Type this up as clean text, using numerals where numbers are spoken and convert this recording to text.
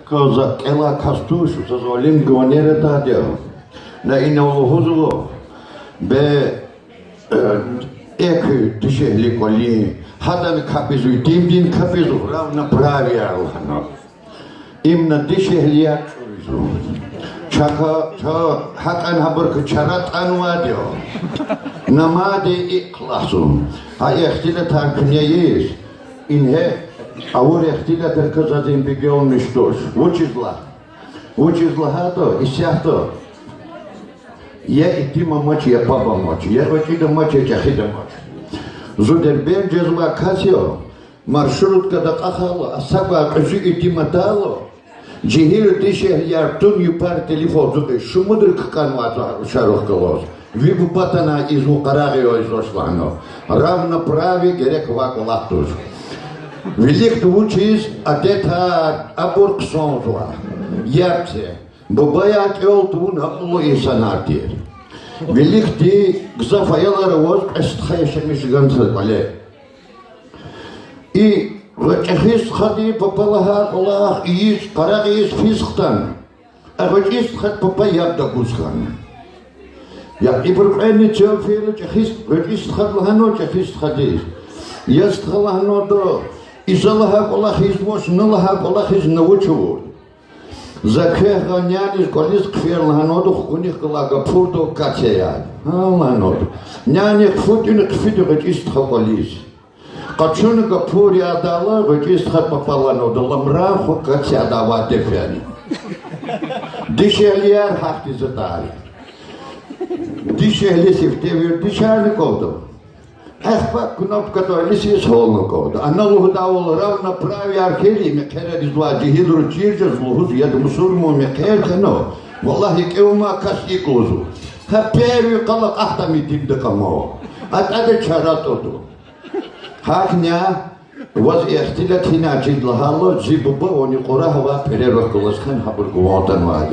Cosa ela castușu să zolim gonere tadeo. Na inohuzu be ek tishehli koli hadan kapizu dimdin kapizu ravna pravi alhano. Imna tishehli akşurizu. Çaka hakan haber çarat anvadio. Namade ikhlasun. Ha ehtile tarkniyeyiz. İnhe Авор яхтиля только за день бегал мечтош. Учизла хато, и сяхто. Я и ты мамочь, я папа мочь. Я вачида мочь, я чахида мочь. Зудербен джезла касио. Маршрутка да кахало, а саба кажи и ты матало. Джигилю тише яртун юпар телефон. Зуды шумудрик канвата шарох колос. Вибу батана из укарагио изошлано. Равно прави герек ваку лахтуш. Велик учись, а дета аборксонзла. Япсе, бабая келтун апло и санатир. Велик ти гзафаялар воз эстхайшемиш ганцале. И вачахис хади попалаха Аллах иис карагис фисхтан. А вачис хат папа ябда гусхан. Я ибрухани чофил чахис вачис хат лахано чахис хадис. Яст халахано до Изалаха колахиз мош, налаха колахиз научу. Закhe ганяnis колис кферланоду хуних колага фурдо качеяд. Аланоду. Няне футин кфиду гачист хаколис. Качуна гапури адала гачист хапапаланоду ламра ху качадава тефяни. Дишелияр хахти затари. Дишели сифтевир дишали коду. Эхпа кнопката лисис холно кода. Аналогу давол равно прави архели мекера дизла джихидру чирджа злухуз яд мусурму мекеркано. Валлахи кеума кашиклузу. Хапери калак ахтами тибдакамо. Атада чаратоду. Хакня воз ихтилат хина джидлахало джибуба они курахва перервакуласхан хабургуатан вади.